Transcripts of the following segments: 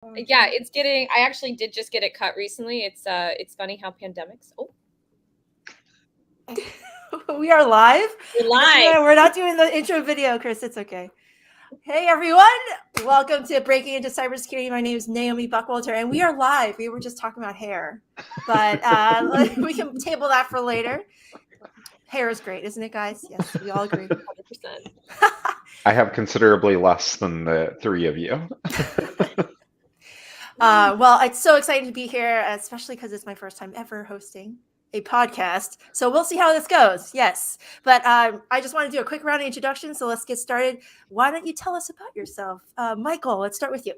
Yeah, it's getting. I actually did just get it cut recently. It's funny how pandemics. Oh, We are live. we're live. We're not doing the intro video, Chris. It's okay. Hey everyone, welcome to Breaking Into Cybersecurity. My name is Naomi Buckwalter, and we are live. We were just talking about hair, but we can table that for later. Hair is great, isn't it, guys? Yes, we all agree. 100%. I have considerably less than the three of you. Well, it's so exciting to be here, especially because it's my first time ever hosting a podcast. So we'll see how this goes. Yes. But I just want to do a quick round of introductions. So let's get started. Why don't you tell us about yourself? Michael, let's start with you.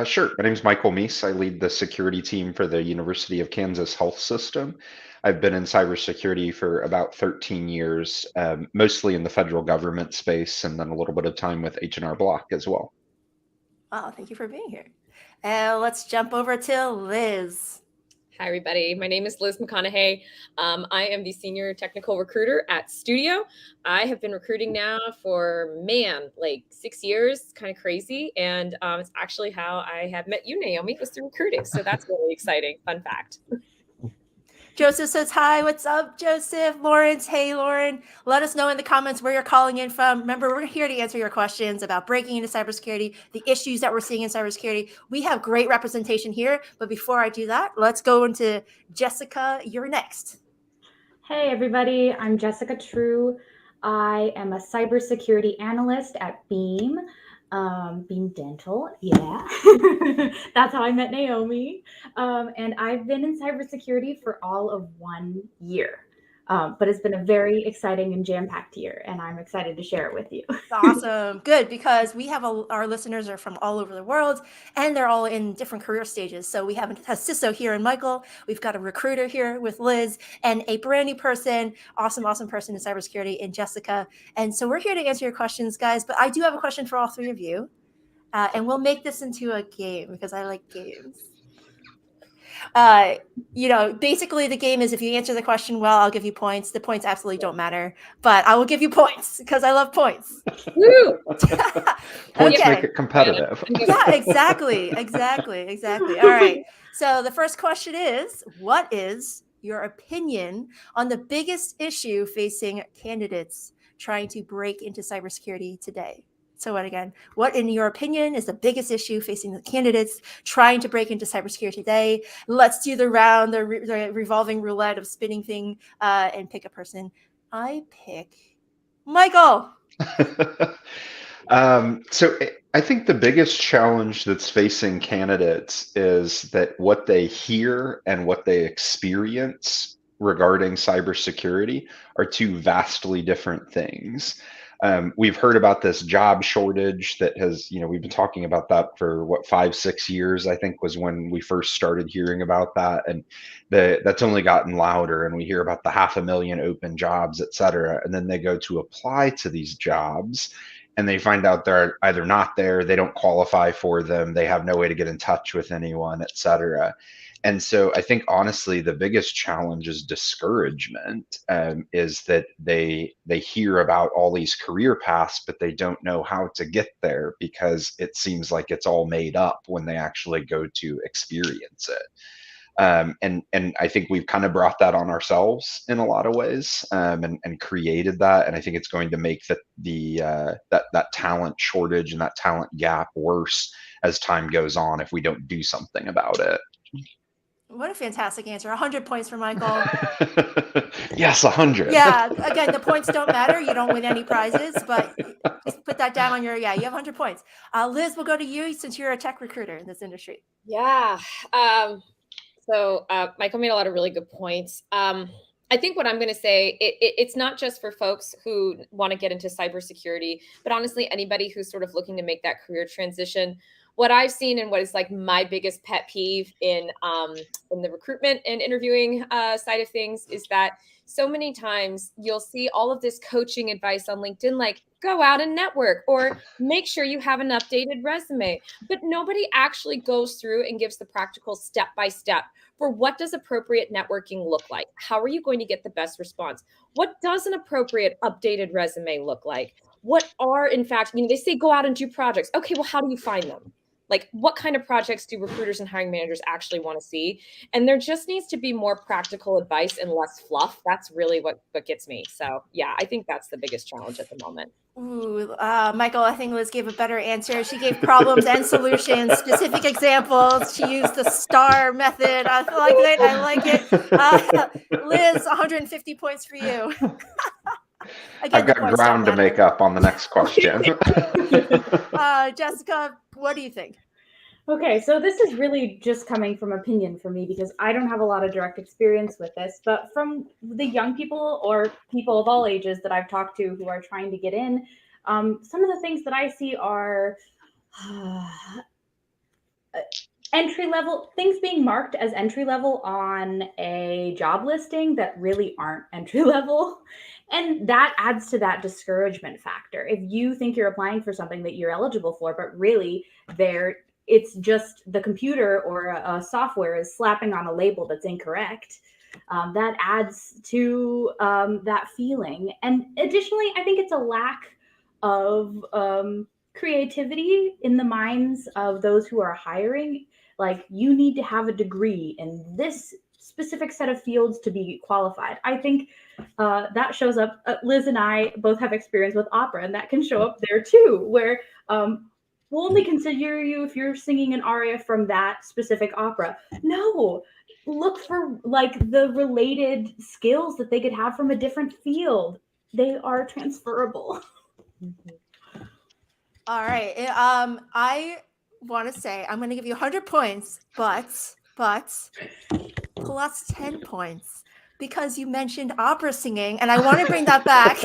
Sure. My name is Michael Meis. I lead the security team for the University of Kansas Health System. I've been in cybersecurity for about 13 years, mostly in the federal government space, and then a little bit of time with H&R Block as well. Wow, thank you for being here. And let's jump over to Liz. Hi, everybody. My name is Liz Mcconaughey. I am the senior technical recruiter at Studio. I have been recruiting now for, like 6 years, kind of crazy. And it's actually how I have met you, Naomi, was through recruiting. So that's really exciting. Fun fact. Joseph says, hi, what's up, Joseph? Lawrence, hey, Lauren. Let us know in the comments where you're calling in from. Remember, we're here to answer your questions about breaking into cybersecurity, the issues that we're seeing in cybersecurity. We have great representation here, but before I do that, let's go into Jessica. You're next. Hey, everybody. I'm Jessica True. I am a cybersecurity analyst at Beam. Beam Dental, yeah. That's how I met Naomi. And I've been in cybersecurity for all of 1 year. But it's been a very exciting and jam-packed year, and I'm excited to share it with you. Awesome. Good, because we have our listeners are from all over the world, and they're all in different career stages. So we have a CISO here in Michael. We've got a recruiter here with Liz, and a brand new person, awesome person in cybersecurity in Jessica. And so we're here to answer your questions, guys. But I do have a question for all three of you, and we'll make this into a game because I like games. Basically the game is if you answer the question well, I'll give you points. The points absolutely don't matter, but I will give you points because I love points. Woo! Points make it competitive. Yeah, exactly. All right. So the first question is, what is your opinion on the biggest issue facing candidates trying to break into cybersecurity today? So what in your opinion is the biggest issue facing the candidates trying to break into cybersecurity today? Let's do the round, the revolving roulette of spinning thing, and pick a person. I pick Michael. So I think the biggest challenge that's facing candidates is that what they hear and what they experience regarding cybersecurity are two vastly different things. We've heard about this job shortage that has, we've been talking about that for 5-6 years, I think was when we first started hearing about that. And that's only gotten louder. And we hear about the 500,000 open jobs, et cetera. And then they go to apply to these jobs and they find out they're either not there, they don't qualify for them, they have no way to get in touch with anyone, et cetera. And so I think honestly, the biggest challenge is discouragement, is that they hear about all these career paths, but they don't know how to get there because it seems like it's all made up when they actually go to experience it. And I think we've kind of brought that on ourselves in a lot of ways, and created that. And I think it's going to make that talent shortage and that talent gap worse as time goes on if we don't do something about it. What a fantastic answer. 100 points for Michael. Yes, 100. Yeah, again, the points don't matter. You don't win any prizes, but just put that down on you have 100 points. Liz, we'll go to you since you're a tech recruiter in this industry. Yeah. So Michael made a lot of really good points. I think what I'm going to say, it's not just for folks who want to get into cybersecurity, but honestly, anybody who's sort of looking to make that career transition. What I've seen and what is like my biggest pet peeve in the recruitment and interviewing side of things is that so many times you'll see all of this coaching advice on LinkedIn, like go out and network or make sure you have an updated resume. But nobody actually goes through and gives the practical step-by-step for what does appropriate networking look like? How are you going to get the best response? What does an appropriate updated resume look like? What are, in fact, they say go out and do projects. Okay, well, how do you find them? Like, what kind of projects do recruiters and hiring managers actually want to see? And there just needs to be more practical advice and less fluff. That's really what gets me. So yeah, I think that's the biggest challenge at the moment. Ooh, Michael, I think Liz gave a better answer. She gave problems and solutions, specific examples. She used the STAR method. I like it. I like it. Liz, 150 points for you. Again, I've got ground to make up on the next question. Jessica, what do you think? Okay, so this is really just coming from opinion for me because I don't have a lot of direct experience with this, but from the young people or people of all ages that I've talked to who are trying to get in, some of the things that I see are entry level, things being marked as entry level on a job listing that really aren't entry level. And that adds to that discouragement factor. If you think you're applying for something that you're eligible for, but really it's just the computer or a software is slapping on a label that's incorrect. That adds to that feeling. And additionally, I think it's a lack of creativity in the minds of those who are hiring. Like, you need to have a degree in this specific set of fields to be qualified. I think that shows up. Liz and I both have experience with opera, and that can show up there too, where we'll only consider you if you're singing an aria from that specific opera. No, look for like the related skills that they could have from a different field. They are transferable. All right. I want to say I'm going to give you 100 points, but plus 10 points because you mentioned opera singing, and I want to bring that back.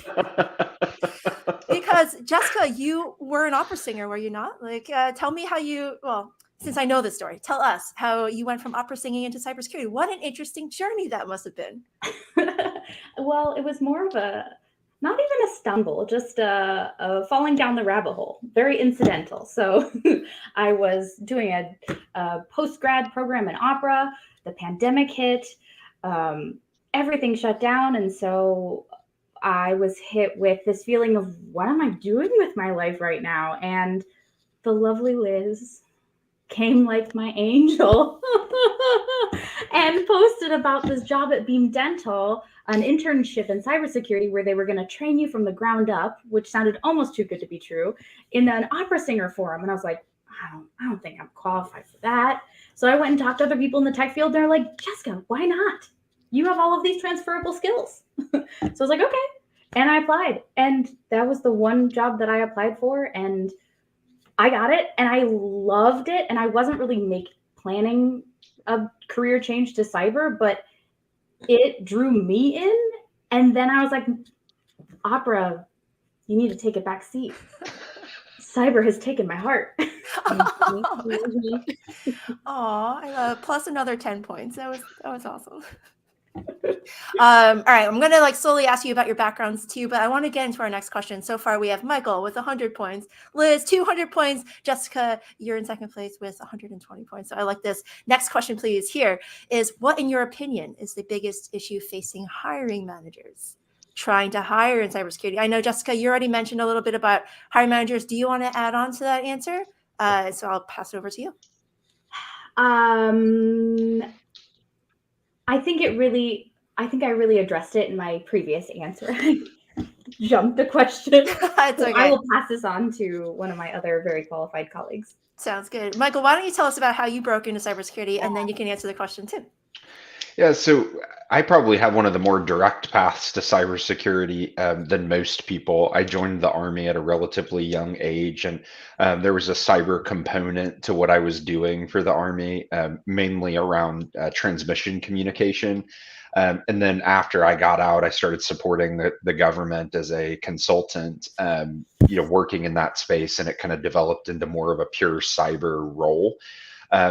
Because Jessica, you were an opera singer, were you not? Like, tell me how since I know this story, tell us how you went from opera singing into cybersecurity. What an interesting journey that must have been. Well, it was more of not even a stumble, just a falling down the rabbit hole, very incidental. So I was doing a post-grad program in opera. The pandemic hit, everything shut down. And so I was hit with this feeling of, what am I doing with my life right now? And the lovely Liz came like my angel and posted about this job at Beam Dental, an internship in cybersecurity where they were going to train you from the ground up, which sounded almost too good to be true, in an opera singer forum. And I was like, I don't think I'm qualified for that. So I went and talked to other people in the tech field. They're like, Jessica, why not? You have all of these transferable skills. So I was like, okay. And I applied. And that was the one job that I applied for. And I got it. And I loved it. And I wasn't really planning a career change to cyber, but it drew me in. And then I was like, opera, you need to take a back seat. Cyber has taken my heart. Oh, plus another 10 points. That was awesome. All right, I'm gonna slowly ask you about your backgrounds too, but I want to get into our next question. So far, we have Michael with 100 points, Liz 200 points, Jessica, you're in second place with 120 points. So I like this. Next question, please. Here is, what, in your opinion, is the biggest issue facing hiring managers trying to hire in cybersecurity? I know, Jessica, you already mentioned a little bit about hiring managers. Do you want to add on to that answer? So I'll pass it over to you. I think I really addressed it in my previous answer. I jumped the question. It's okay. I will pass this on to one of my other very qualified colleagues. Sounds good. Michael, why don't you tell us about how you broke into cybersecurity, and then you can answer the question too. Yeah, so I probably have one of the more direct paths to cybersecurity than most people. I joined the Army at a relatively young age, and there was a cyber component to what I was doing for the Army, mainly around transmission communication. And then after I got out, I started supporting the government as a consultant, working in that space, and it kind of developed into more of a pure cyber role.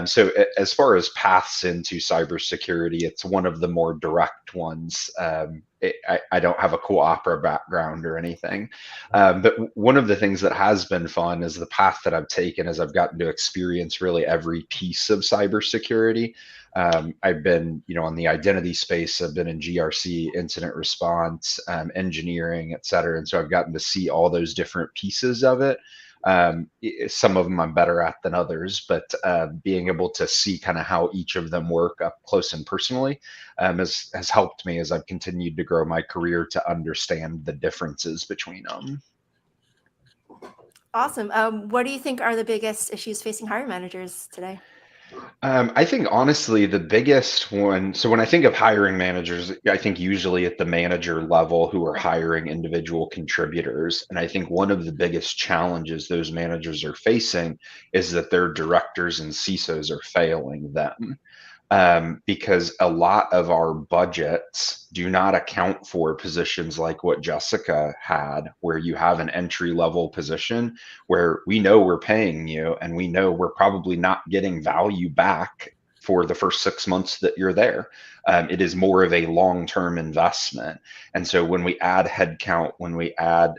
So as far as paths into cybersecurity, it's one of the more direct ones. I don't have a cool opera background or anything, but one of the things that has been fun is the path that I've taken as I've gotten to experience really every piece of cybersecurity. I've been, on the identity space. I've been in GRC, incident response, engineering, et cetera. And so I've gotten to see all those different pieces of it. Some of them I'm better at than others, but being able to see kind of how each of them work up close and personally has helped me as I've continued to grow my career to understand the differences between them. Awesome. What do you think are the biggest issues facing hiring managers today? I think honestly, the biggest one, so when I think of hiring managers, I think usually at the manager level who are hiring individual contributors. And I think one of the biggest challenges those managers are facing is that their directors and CISOs are failing them. Because a lot of our budgets do not account for positions like what Jessica had, where you have an entry level position where we know we're paying you and we know we're probably not getting value back for the first 6 months that you're there. It is more of a long-term investment. And so when we add headcount, when we add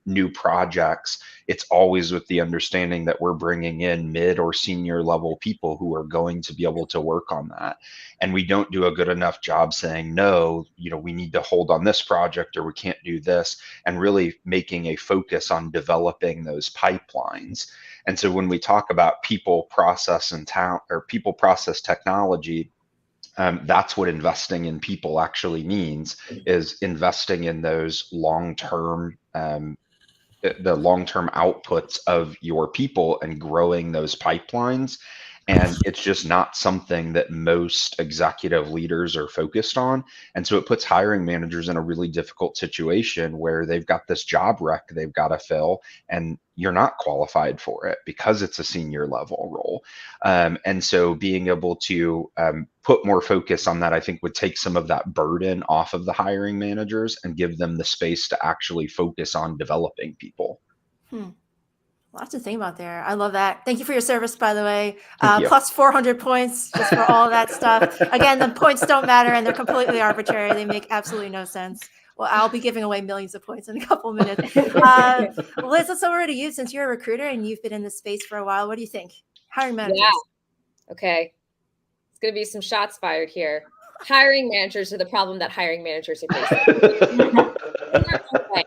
new projects, it's always with the understanding that we're bringing in mid or senior level people who are going to be able to work on that. And we don't do a good enough job saying, no, we need to hold on this project or we can't do this, and really making a focus on developing those pipelines. And so when we talk about people, process, and talent, or people, process, technology, that's what investing in people actually means, is investing in those long-term the long-term outputs of your people and growing those pipelines. And it's just not something that most executive leaders are focused on. And so it puts hiring managers in a really difficult situation where they've got this job rec they've got to fill, and you're not qualified for it because it's a senior level role. And so being able to put more focus on that, I think, would take some of that burden off of the hiring managers and give them the space to actually focus on developing people. Lots to think about there. I love that. Thank you for your service, by the way. Thank you. Plus 400 points just for all of that stuff. Again, the points don't matter and they're completely arbitrary. They make absolutely no sense. Well, I'll be giving away millions of points in a couple of minutes. Liz, let's over to you, since you're a recruiter and you've been in this space for a while. What do you think? Hiring managers. Yeah. Okay. It's going to be some shots fired here. Hiring managers are the problem that hiring managers are facing. Okay.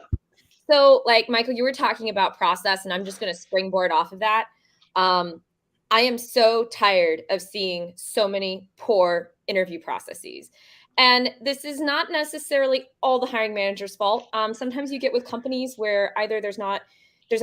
So, like, Michael, you were talking about process, and I'm just going to springboard off of that. I am so tired of seeing so many poor interview processes. And this is not necessarily all the hiring manager's fault. Sometimes you get with companies where there's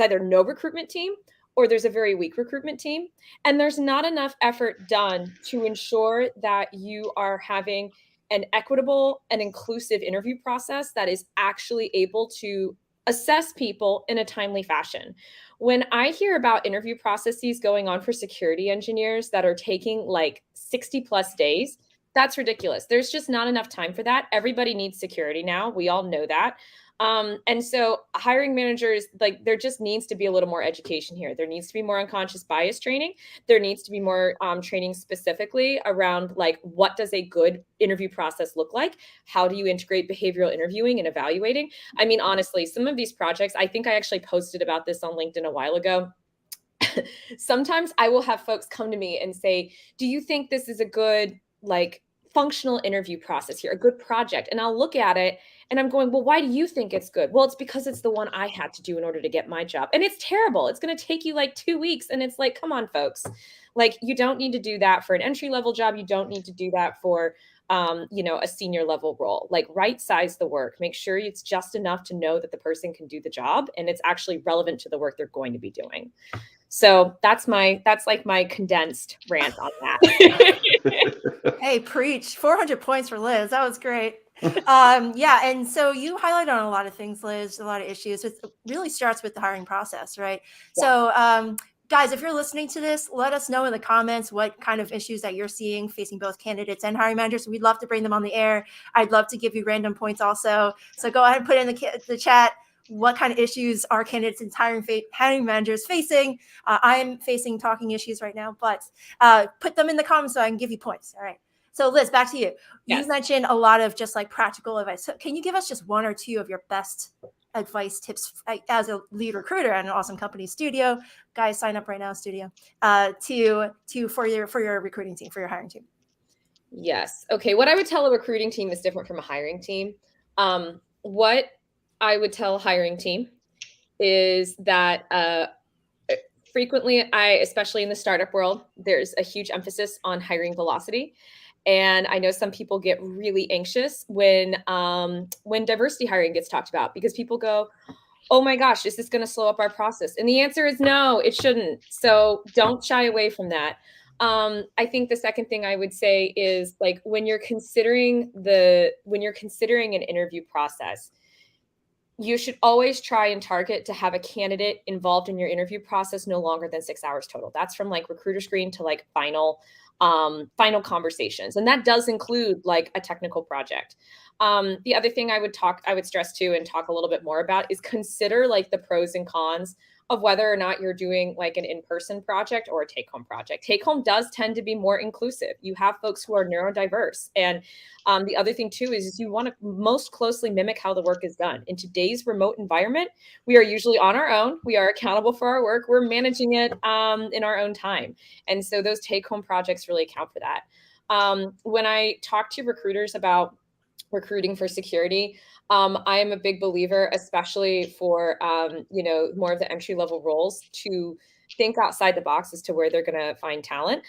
either no recruitment team or there's a very weak recruitment team, and there's not enough effort done to ensure that you are having an equitable and inclusive interview process that is actually able to assess people in a timely fashion. When I hear about interview processes going on for security engineers that are taking like 60 plus days, that's ridiculous. There's just not enough time for that. Everybody needs security now. We all know that. And so hiring managers, like, there just needs to be a little more education here. There needs to be more unconscious bias training. There needs to be more training specifically around, like, what does a good interview process look like? How do you integrate behavioral interviewing and evaluating? I mean, honestly, some of these projects, I think I actually posted about this on LinkedIn a while ago. Sometimes I will have folks come to me and say, do you think this is a good, like, functional interview process here, a good project? And I'll look at it and I'm going, well, why do you think it's good? Well, it's because it's the one I had to do in order to get my job. And it's terrible. It's going to take you like 2 weeks. And it's like, come on, folks. Like, you don't need to do that for an entry-level job. You don't need to do that for, a senior level role. Like, right size the work. Make sure it's just enough to know that the person can do the job and it's actually relevant to the work they're going to be doing. So that's like my condensed rant on that. Hey, preach. 400 points for Liz. That was great. Yeah. And so you highlighted on a lot of things, Liz, a lot of issues. It really starts with the hiring process, right? Yeah. So, guys, if you're listening to this, let us know in the comments what kind of issues that you're seeing facing both candidates and hiring managers. We'd love to bring them on the air. I'd love to give you random points also. So go ahead and put in the chat what kind of issues are candidates and hiring managers facing. I'm facing talking issues right now, but put them in the comments so I can give you points. All right. So Liz, back to you. Yes. You mentioned a lot of just like practical advice. So can you give us just one or two of your best advice tips as a lead recruiter at an awesome company, Studio? Guys, sign up right now, Studio, for your recruiting team, for your hiring team. Yes. Okay. What I would tell a recruiting team is different from a hiring team. What I would tell a hiring team is that frequently, especially in the startup world, there's a huge emphasis on hiring velocity. And I know some people get really anxious when diversity hiring gets talked about, because people go, oh my gosh, is this going to slow up our process? And the answer is no, it shouldn't. So don't shy away from that. I think the second thing I would say is, like, when you're considering an interview process, you should always try and target to have a candidate involved in your interview process no longer than 6 hours total. That's from like recruiter screen to like final conversations. And that does include like a technical project. The other thing I would stress too and talk a little bit more about is consider like the pros and cons of whether or not you're doing like an in-person project or a take-home project. Take-home does tend to be more inclusive. You have folks who are neurodiverse. And the other thing too is you want to most closely mimic how the work is done. In today's remote environment, we are usually on our own. We are accountable for our work. We're managing it in our own time. And so those take-home projects really account for that. When I talk to recruiters about recruiting for security, I am a big believer, especially for more of the entry level roles, to think outside the box as to where they're going to find talent.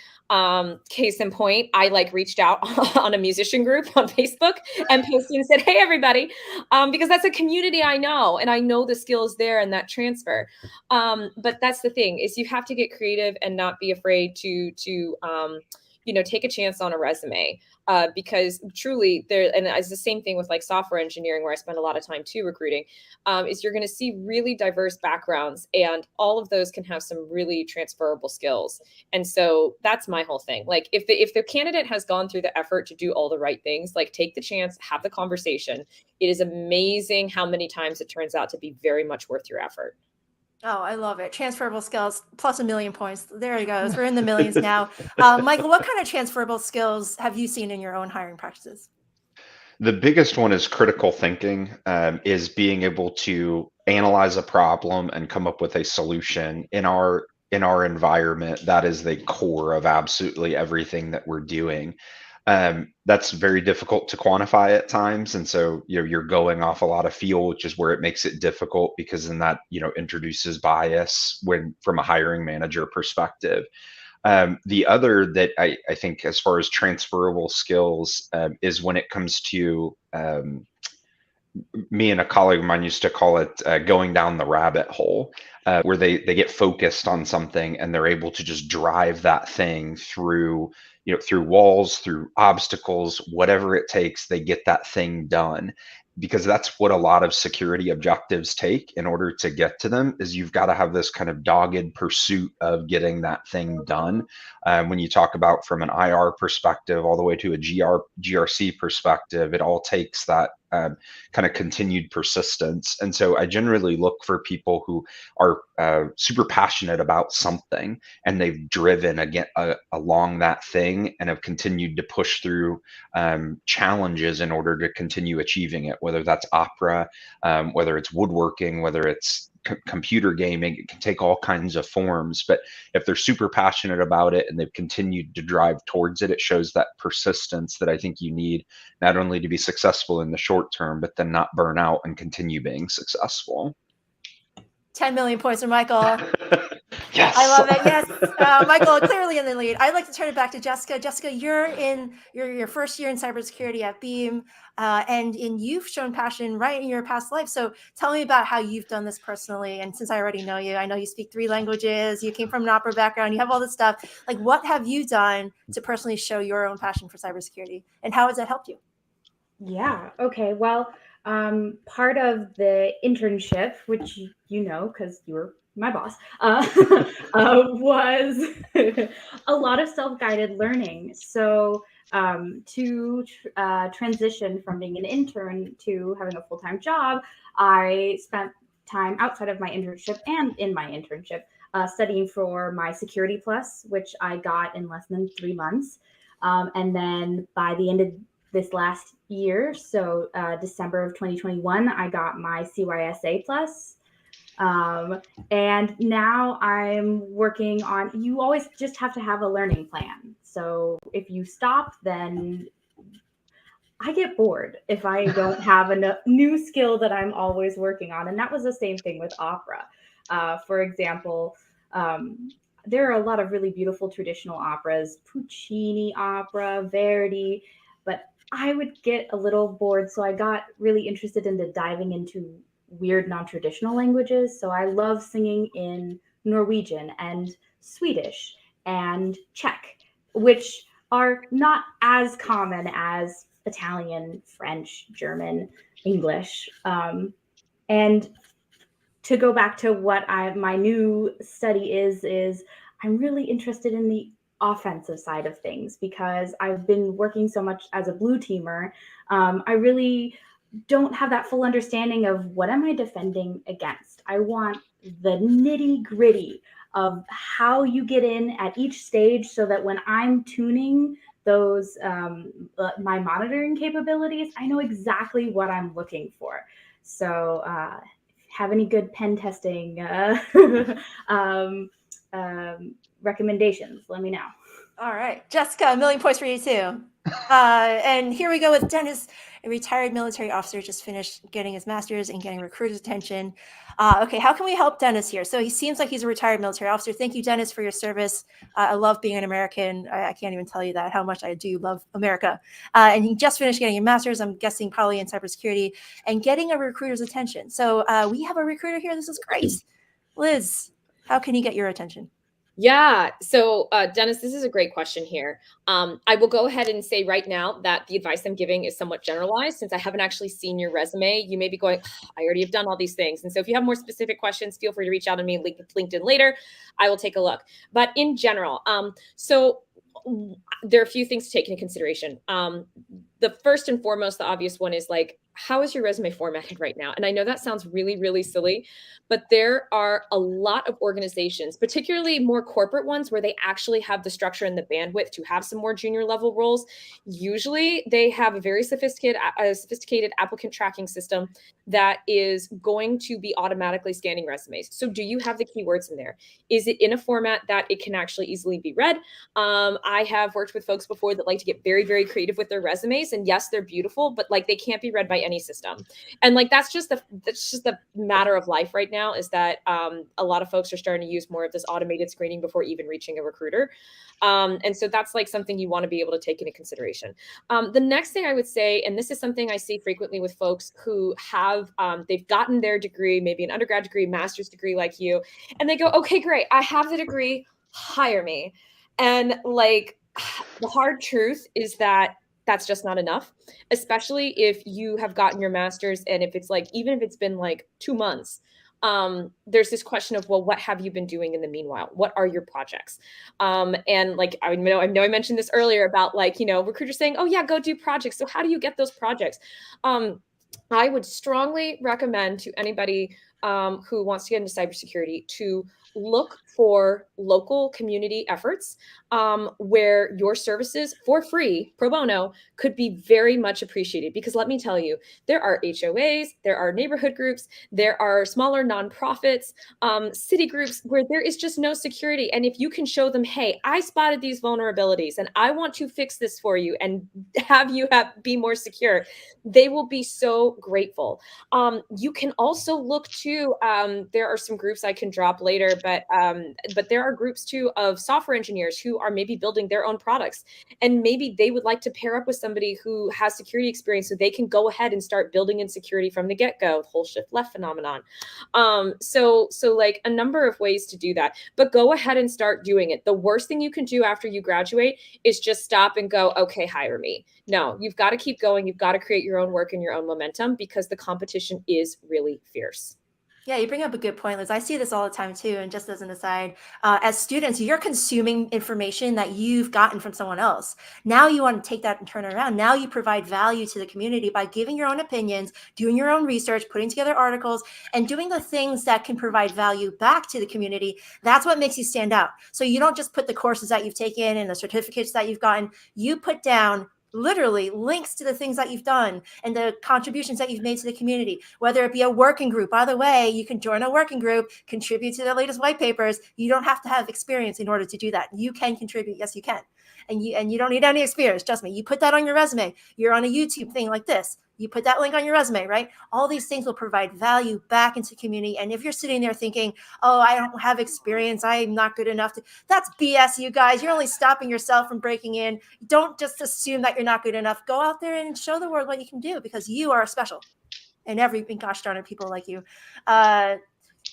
Case in point, I reached out on a musician group on Facebook and posted and said, "Hey, everybody," because that's a community I know, and I know the skills there and that transfer. But that's the thing, is you have to get creative and not be afraid to take a chance on a resume. Because truly there, and it's the same thing with like software engineering, where I spend a lot of time too recruiting, is you're going to see really diverse backgrounds, and all of those can have some really transferable skills. And so that's my whole thing. Like if the candidate has gone through the effort to do all the right things, like take the chance, have the conversation. It is amazing how many times it turns out to be very much worth your effort. Oh, I love it. Transferable skills plus 1 million points. There it goes. We're in the millions now. Michael, what kind of transferable skills have you seen in your own hiring practices? The biggest one is critical thinking, is being able to analyze a problem and come up with a solution. In our environment, that is the core of absolutely everything that we're doing. That's very difficult to quantify at times, and so you're going off a lot of feel, which is where it makes it difficult, because then that introduces bias when from a hiring manager perspective. The other that I think, as far as transferable skills, is when it comes to me and a colleague of mine used to call it going down the rabbit hole, where they get focused on something and they're able to just drive that thing through through walls, through obstacles, whatever it takes, they get that thing done. Because that's what a lot of security objectives take. In order to get to them, is you've got to have this kind of dogged pursuit of getting that thing done. When you talk about from an IR perspective all the way to a GRC perspective, it all takes that kind of continued persistence. And so I generally look for people who are super passionate about something, and they've driven along that thing and have continued to push through challenges in order to continue achieving it, whether that's opera, whether it's woodworking, whether it's computer gaming. It can take all kinds of forms, but if they're super passionate about it and they've continued to drive towards it, it shows that persistence that I think you need, not only to be successful in the short term, but then not burn out and continue being successful. 10 million points for Michael. Yes. I love it. Yes. Michael, clearly in the lead. I'd like to turn it back to Jessica. Jessica, you're in your first year in cybersecurity at Beam, and you've shown passion right in your past life. So tell me about how you've done this personally. And since I already know you, I know you speak 3 languages, you came from an opera background, you have all this stuff. Like, what have you done to personally show your own passion for cybersecurity, and how has that helped you? Yeah. Okay. Well, part of the internship, which because you were my boss, was a lot of self-guided learning. So to transition from being an intern to having a full-time job, I spent time outside of my internship and in my internship studying for my Security Plus, which I got in less than 3 months. And then by the end of this last year, so December of 2021, I got my CYSA Plus. And now I'm working on, you always just have to have a learning plan. So if you stop, then I get bored if I don't have a new skill that I'm always working on. And that was the same thing with opera. For example, There are a lot of really beautiful traditional operas, Puccini opera, Verdi, but I would get a little bored. So I got really interested into diving into weird non-traditional languages. So I love singing in Norwegian and Swedish and Czech, which are not as common as Italian, French, German, English. And to go back to what my new study is I'm really interested in the offensive side of things because I've been working so much as a blue teamer. I really don't have that full understanding of what am I defending against. I want the nitty gritty of how you get in at each stage so that when I'm tuning those my monitoring capabilities, I know exactly what I'm looking for. So have any good pen testing recommendations, let me know. All right, Jessica, a million points for you too. And here we go with Dennis, a retired military officer, just finished getting his master's and getting recruiters' attention. Okay, how can we help Dennis here? So he seems like he's a retired military officer. Thank you, Dennis, for your service. I love being an American. I can't even tell you that, how much I do love America. And he just finished getting a master's, I'm guessing probably in cybersecurity, and getting a recruiter's attention. So we have a recruiter here. This is great. Liz, how can he get your attention? Yeah. So, Dennis, this is a great question here. I will go ahead and say right now that the advice I'm giving is somewhat generalized since I haven't actually seen your resume. You may be going, I already have done all these things. And so if you have more specific questions, feel free to reach out to me on LinkedIn later. I will take a look. But in general, so there are a few things to take into consideration. The first and foremost, the obvious one is like, how is your resume formatted right now? And I know that sounds really, really silly, but there are a lot of organizations, particularly more corporate ones, where they actually have the structure and the bandwidth to have some more junior level roles. Usually they have a very sophisticated applicant tracking system that is going to be automatically scanning resumes. So do you have the keywords in there? Is it in a format that it can actually easily be read? I have worked with folks before that like to get very, very creative with their resumes. And yes, they're beautiful, but like they can't be read by any system. And like that's just the matter of life right now, is that a lot of folks are starting to use more of this automated screening before even reaching a recruiter. And so that's like something you want to be able to take into consideration. The next thing I would say, and this is something I see frequently with folks who have, they've gotten their degree, maybe an undergrad degree, master's degree like you, and they go, okay, great, I have the degree, hire me. And like the hard truth is that that's just not enough, especially if you have gotten your master's and if it's like, even if it's been like 2 months, there's this question of, well, what have you been doing in the meanwhile? What are your projects? And like, I know I mentioned this earlier about like, recruiters saying, oh yeah, go do projects. So how do you get those projects? I would strongly recommend to anybody who wants to get into cybersecurity to look for local community efforts where your services for free, pro bono, could be very much appreciated. Because let me tell you, there are HOAs, there are neighborhood groups, there are smaller nonprofits, city groups where there is just no security. And if you can show them, hey, I spotted these vulnerabilities and I want to fix this for you and have you be more secure, they will be so grateful. You can also look to, there are some groups I can drop later, but there are groups too of software engineers who are maybe building their own products, and maybe they would like to pair up with somebody who has security experience so they can go ahead and start building in security from the get-go, the whole shift left phenomenon. So like a number of ways to do that, but go ahead and start doing it. The worst thing you can do after you graduate is just stop and go, okay, hire me. No, you've got to keep going. You've got to create your own work and your own momentum because the competition is really fierce. Yeah, you bring up a good point, Liz. I see this all the time too. And just as an aside, as students, you're consuming information that you've gotten from someone else. Now you want to take that and turn it around. Now you provide value to the community by giving your own opinions, doing your own research, putting together articles, and doing the things that can provide value back to the community. That's what makes you stand out. So you don't just put the courses that you've taken and the certificates that you've gotten. You put down literally links to the things that you've done and the contributions that you've made to the community, whether it be a working group. By the way, you can join a working group, contribute to the latest white papers. You don't have to have experience in order to do that. You can contribute. Yes, you can. and you don't need any experience. Trust me. You put that on your resume. You're on a YouTube thing like this. You put that link on your resume, right? All these things will provide value back into the community. And if you're sitting there thinking, oh, I don't have experience, I'm not good enough to, that's BS, you guys. You're only stopping yourself from breaking in. Don't just assume that you're not good enough. Go out there and show the world what you can do, because you are special. And gosh darn it, people like you.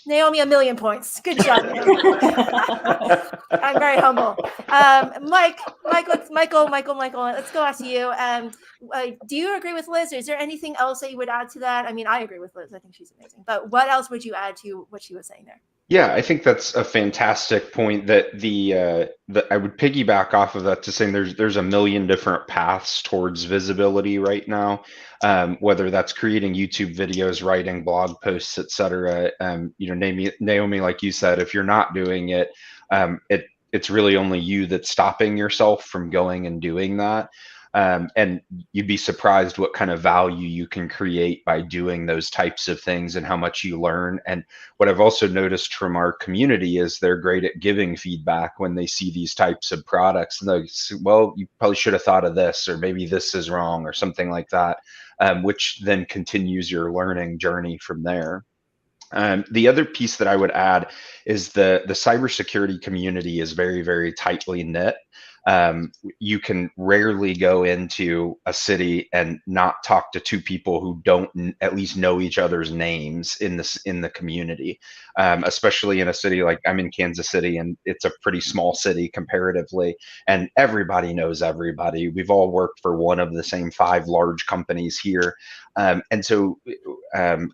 Naomi, 1,000,000 points. Good job, Naomi. I'm very humble. Michael, let's go ask you. Do you agree with Liz? Or is there anything else that you would add to that? I mean, I agree with Liz. I think she's amazing. But what else would you add to what she was saying there? Yeah, I think that's a fantastic point. That I would piggyback off of that to saying there's a million different paths towards visibility right now, whether that's creating YouTube videos, writing blog posts, etc. Naomi, like you said, if you're not doing it, it's really only you that's stopping yourself from going and doing that. And you'd be surprised what kind of value you can create by doing those types of things and how much you learn. And what I've also noticed from our community is they're great at giving feedback when they see these types of products. And they say, well, you probably should have thought of this, or maybe this is wrong, or something like that, which then continues your learning journey from there. The other piece that I would add is the cybersecurity community is very, very tightly knit. You can rarely go into a city and not talk to two people who don't at least know each other's names in the community, especially in a city like I'm in Kansas City, and it's a pretty small city comparatively, and everybody knows everybody. We've all worked for one of the same 5 large companies here. And so,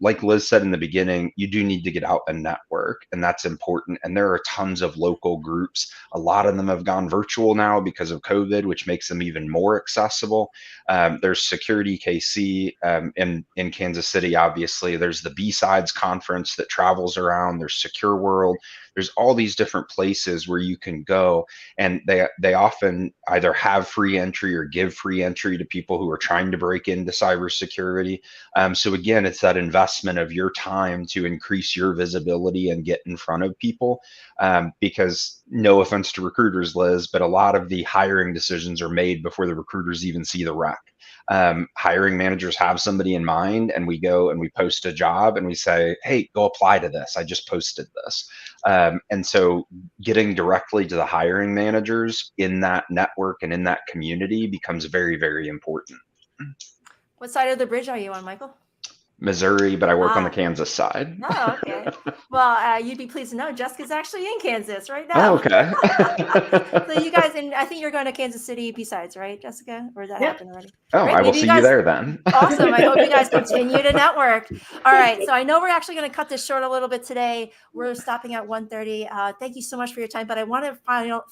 like Liz said in the beginning, you do need to get out and network, and that's important. And there are tons of local groups. A lot of them have gone virtual now because of COVID, which makes them even more accessible. There's Security KC in Kansas City, obviously. There's the B-Sides conference that travels around. There's Secure World. There's all these different places where you can go, and they often either have free entry or give free entry to people who are trying to break into cybersecurity. So again, it's that investment of your time to increase your visibility and get in front of people. Because no offense to recruiters, Liz, but a lot of the hiring decisions are made before the recruiters even see the rec. Hiring managers have somebody in mind, and we go and we post a job and we say, hey, go apply to this. I just posted this. And so getting directly to the hiring managers in that network and in that community becomes very, very important. What side of the bridge are you on, Michael? Missouri, but I work on the Kansas side. Oh, okay. Well, you'd be pleased to know Jessica's actually in Kansas right now. Oh, okay. So you guys, and I think you're going to Kansas City B-Sides, right, Jessica? Or that happened already? Oh, Great. I will see you there then. Awesome. I hope you guys continue to network. All right. So I know we're actually going to cut this short a little bit today. We're stopping at 1:30. Thank you so much for your time. But I want to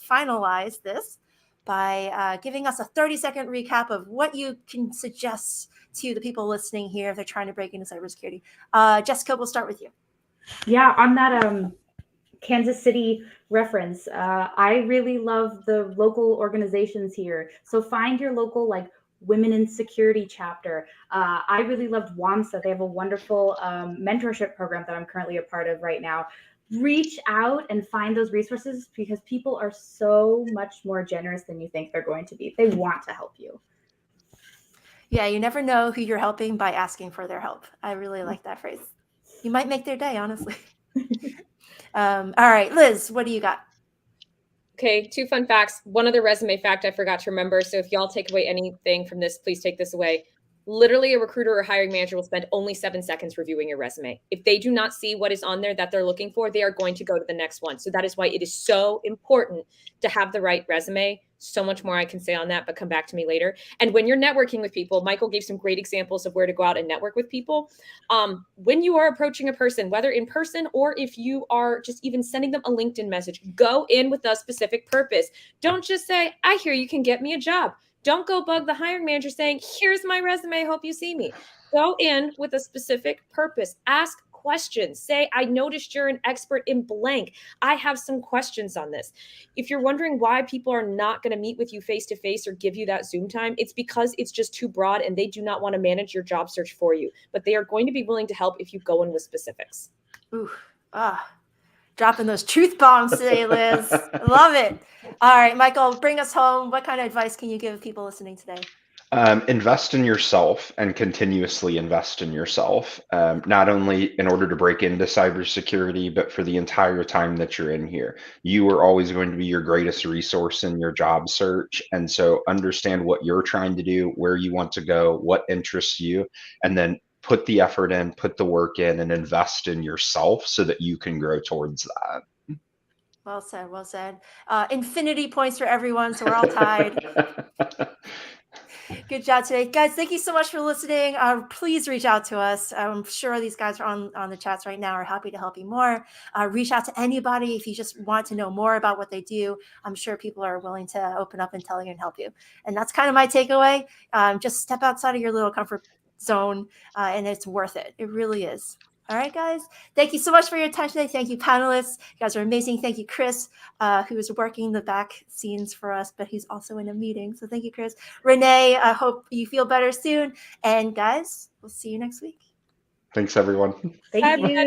finalize this by giving us a 30-second recap of what you can suggest to the people listening here if they're trying to break into cybersecurity. Jessica, we'll start with you. Yeah, on that Kansas City reference, I really love the local organizations here. So find your local Women in Security chapter. I really loved WAMSA. They have a wonderful mentorship program that I'm currently a part of right now. Reach out and find those resources, because people are so much more generous than you think they're going to be. They want to help you. Yeah, you never know who you're helping by asking for their help. I really like that phrase. You might make their day, honestly. All right, Liz, what do you got? Okay, 2 fun facts. One other resume fact I forgot to remember. So if y'all take away anything from this, please take this away. Literally, a recruiter or hiring manager will spend only 7 seconds reviewing your resume. If they do not see what is on there that they're looking for, they are going to go to the next one. So that is why it is so important to have the right resume. So much more I can say on that, but come back to me later. And when you're networking with people, Michael gave some great examples of where to go out and network with people. When you are approaching a person, whether in person or if you are just even sending them a LinkedIn message, go in with a specific purpose. Don't just say, I hear you can get me a job. Don't go bug the hiring manager saying, here's my resume, hope you see me. Go in with a specific purpose. Ask questions. Say, I noticed you're an expert in blank. I have some questions on this. If you're wondering why people are not going to meet with you face-to-face or give you that Zoom time, it's because it's just too broad and they do not want to manage your job search for you. But they are going to be willing to help if you go in with specifics. Ooh, Dropping those truth bombs today, Liz. Love it. All right, Michael, bring us home. What kind of advice can you give people listening today? Invest in yourself and continuously invest in yourself, not only in order to break into cybersecurity, but for the entire time that you're in here. You are always going to be your greatest resource in your job search. And so understand what you're trying to do, where you want to go, what interests you, and then put the effort in, put the work in, and invest in yourself so that you can grow towards that. Well said. Well said. Infinity points for everyone. So we're all tied. Good job today, guys. Thank you so much for listening. Please reach out to us. I'm sure these guys are on the chats right now, are happy to help you more. Reach out to anybody if you just want to know more about what they do. I'm sure people are willing to open up and tell you and help you. And that's kind of my takeaway. Just step outside of your little comfort zone, and it's worth it. It really is. All right, guys. Thank you so much for your time today. Thank you, panelists. You guys are amazing. Thank you, Chris, who is working the back scenes for us, but he's also in a meeting. So thank you, Chris. Renee, I hope you feel better soon. And guys, we'll see you next week. Thanks, everyone. Thank you.